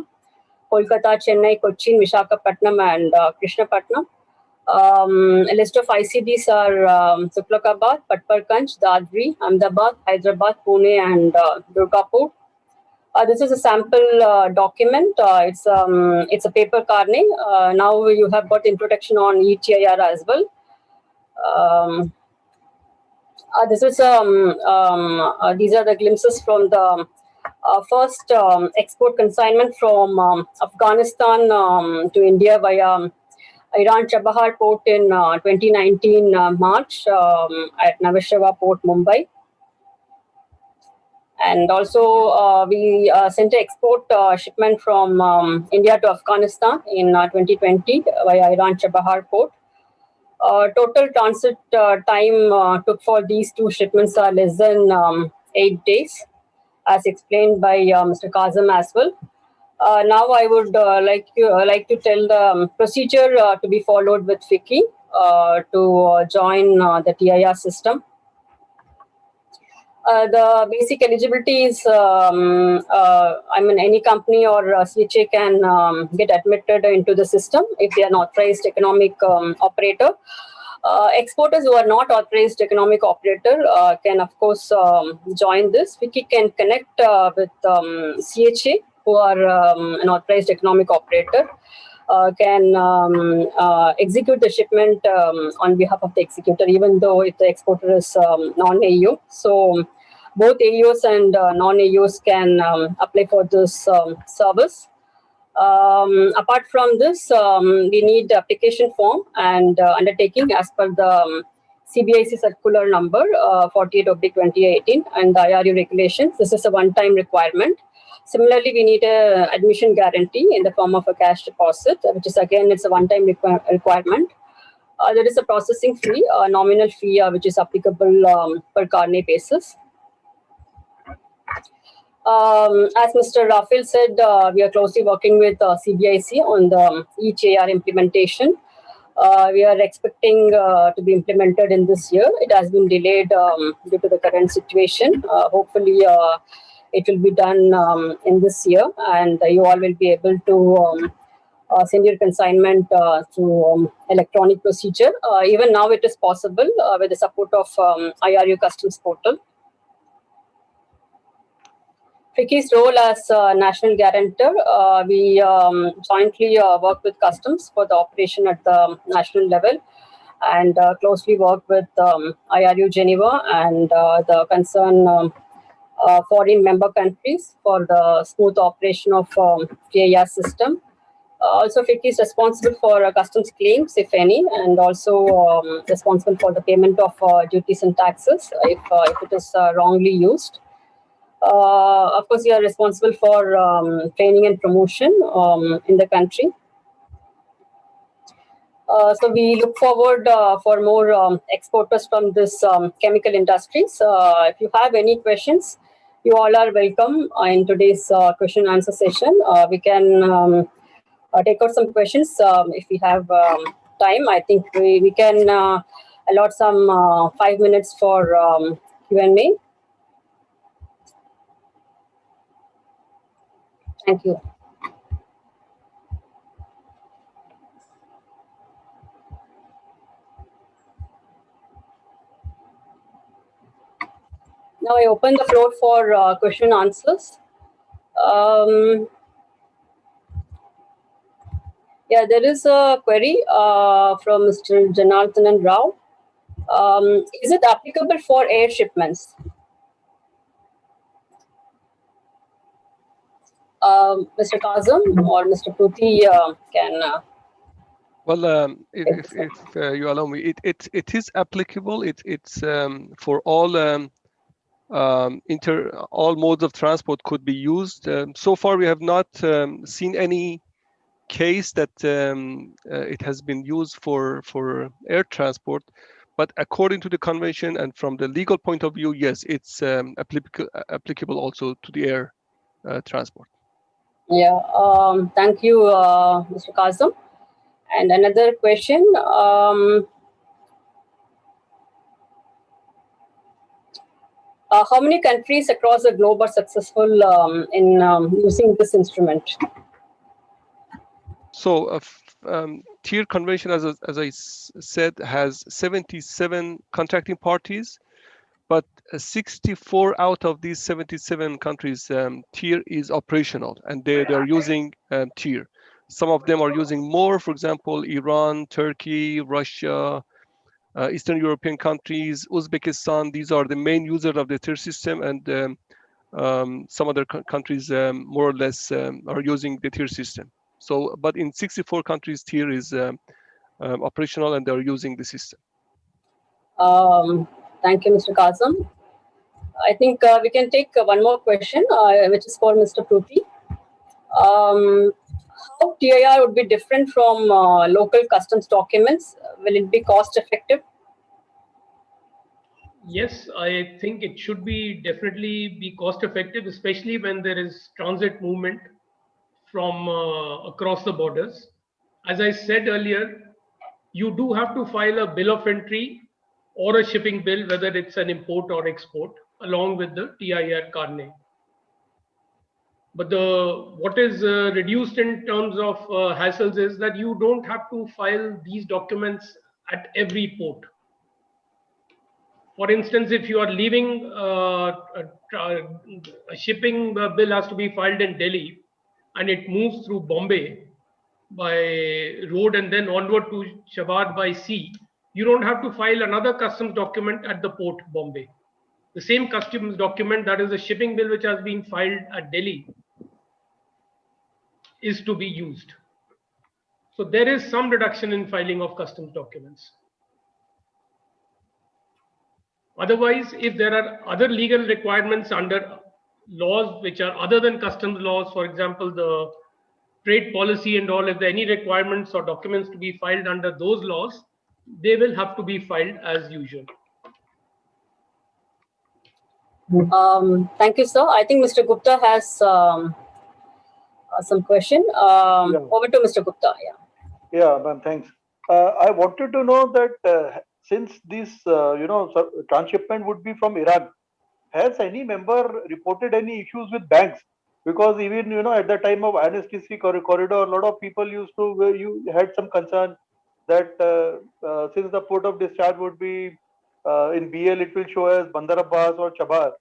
Kolkata, Chennai, Cochin, Visakhapatnam, and Krishnapatnam. A list of ICDs are Tuklakabad, Patparganj, Dadri, Ahmedabad, Hyderabad, Pune, and Durgapur. This is a sample document. It's a paper carnet. Now you have got introduction on ETIR as well. This is these are the glimpses from the first export consignment from Afghanistan to India via Iran Chabahar port in 2019 March at Navasheva port, Mumbai. And also we sent an export shipment from India to Afghanistan in 2020 via Iran Chabahar port. Total transit time took for these two shipments are less than 8 days, as explained by Mr. Kazim as well. Now I would like to tell the procedure to be followed with FICCI to join the TIR system. The basic eligibility is, any company or CHA can get admitted into the system if they are an authorized economic operator. Exporters who are not authorized economic operator can, of course, join this. FICCI can connect with CHA who are an authorized economic operator. Can execute the shipment on behalf of the executor, even though if the exporter is non-AU. So both AUs and non-AUs can apply for this service. Apart from this, we need application form and undertaking as per the CBIC circular number 48/2018 and the IRU regulations. This is a one-time requirement. Similarly, we need a admission guarantee in the form of a cash deposit, which is again, it's a one-time requirement. There is a processing fee, a nominal fee, which is applicable per carnet basis. As Mr. Rafael said, we are closely working with CBIC on the eTIR implementation. We are expecting to be implemented in this year. It has been delayed due to the current situation. Hopefully, it will be done in this year, and you all will be able to send your consignment through electronic procedure. Even now, it is possible with the support of IRU Customs Portal. FICCI's role as national guarantor, we jointly work with Customs for the operation at the national level, and closely work with IRU Geneva and the concerned foreign member countries for the smooth operation of TIR system. Also, FICCI is responsible for customs claims, if any, and also responsible for the payment of duties and taxes if it is wrongly used. Of course, you are responsible for training and promotion in the country. So we look forward for more exporters from this chemical industries. If you have any questions, you all are welcome in today's question and answer session. We can take out some questions if we have time. I think we can allot some 5 minutes for Q&A. Thank you. Now I open the floor for question and answers. Yeah, there is a query from Mr. Janardhanan Rao. Is it applicable for air shipments? Mr. Kazim or Mr. Pruthi can. Well, if you allow me, it is applicable. It's for all all modes of transport could be used. So far, we have not seen any case that it has been used for air transport. But according to the convention and from the legal point of view, yes, it's applicable also to the air transport. Yeah. Thank you, Mr. Kazim. And another question. How many countries across the globe are successful in using this instrument? So, TIR convention, as I said, has 77 contracting parties, but 64 out of these 77 countries, TIR is operational, and they are using TIR. Some of them are using more, for example, Iran, Turkey, Russia, Eastern European countries, Uzbekistan. These are the main users of the TIR system, and some other countries more or less are using the TIR system. So, but in 64 countries, TIR is operational and they're using the system. Thank you, Mr. Kazim. I think we can take one more question, which is for Mr. Pruthi. How TIR would be different from local customs documents? Will it be cost effective? Yes, I think it should be definitely be cost effective, especially when there is transit movement from across the borders. As I said earlier, you do have to file a bill of entry or a shipping bill, whether it's an import or export, along with the TIR carnet. But what is reduced in terms of hassles is that you don't have to file these documents at every port. For instance, if you are leaving, a shipping bill has to be filed in Delhi and it moves through Bombay by road and then onward to Chabad by sea, you don't have to file another customs document at the port Bombay. The same customs document, that is a shipping bill which has been filed at Delhi, is to be used. So there is some reduction in filing of customs documents. Otherwise, if there are other legal requirements under laws which are other than customs laws, for example, the trade policy and all, if there are any requirements or documents to be filed under those laws, they will have to be filed as usual. Thank you, sir. I think Mr. Gupta has some question. Over to Mr. Gupta. Yeah, ma'am, thanks. I wanted to know that since this, transshipment would be from Iran, has any member reported any issues with banks? Because even at the time of INSTC corridor, a lot of people used to you had some concern that since the port of discharge would be in BL, it will show as Bandar Abbas or Chabar.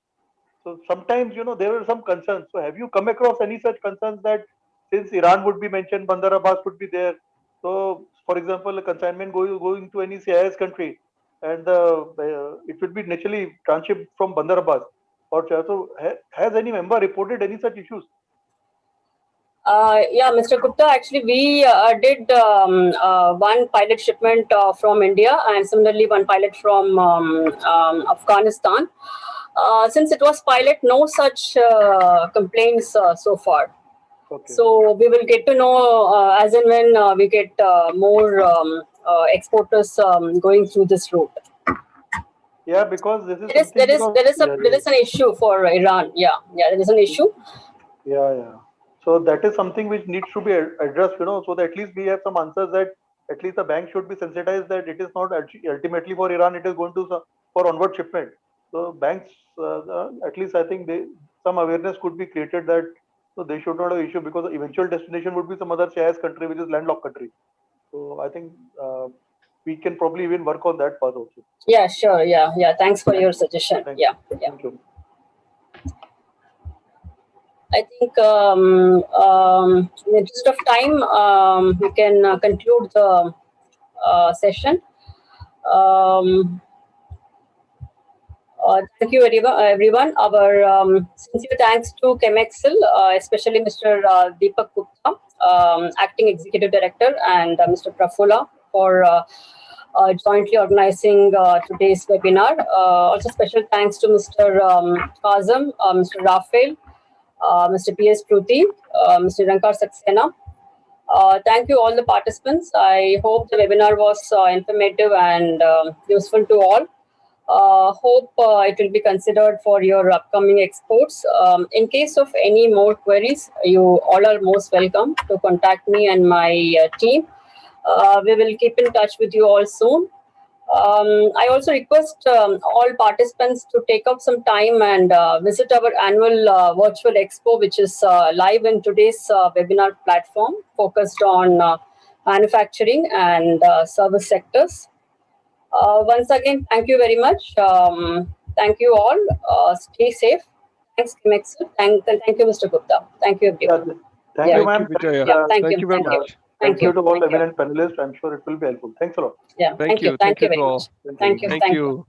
So sometimes there were some concerns. So have you come across any such concerns that since Iran would be mentioned, Bandar Abbas would be there? So, for example, a consignment going to any CIS country, and it would be naturally transshipped from Bandar Abbas. So, has any member reported any such issues? Yeah, Mr. Gupta, actually, we did one pilot shipment from India and similarly one pilot from Afghanistan. Since it was pilot, no such complaints so far. Okay. So we will get to know as and when we get more exporters going through this route. Yeah, because this is there is an issue for Iran. Yeah, there is an issue. Yeah. So that is something which needs to be addressed, so that at least we have some answers that at least the bank should be sensitized that it is not ultimately for Iran, it is going to for onward shipment. So banks, at least I think some awareness could be created that so they should not have issue because the eventual destination would be some other CIS country which is landlocked country. So I think we can probably even work on that part also. Yeah, sure. Yeah. Thanks for your suggestion. Thank you. I think in the interest of time, we can conclude the session. Thank you, everyone. Our sincere thanks to Chemexcel, especially Mr. Deepak Gupta, Acting Executive Director, and Mr. Prafula for jointly organizing today's webinar. Also, special thanks to Mr. Kazam, Mr. Rafael, Mr. P.S. Pruti, Mr. Rankar Saxena. Thank you all the participants. I hope the webinar was informative and useful to all. Hope it will be considered for your upcoming exports. In case of any more queries, you all are most welcome to contact me and my team. We will keep in touch with you all soon. I also request all participants to take out some time and visit our annual virtual expo, which is live in today's webinar platform focused on manufacturing and service sectors. Once again, thank you very much. Thank you all. Stay safe. Thanks, Chemexcel. Thank you, Mr. Gupta. Thank you, everyone. Yeah, thank you, ma'am. Vijaya. Thank you you. very Thank you. much. Thank you to all eminent panelists. I'm sure it will be helpful. Thanks a lot. Yeah, Thank you. Thank you to very all. much. Thank you. Thank you.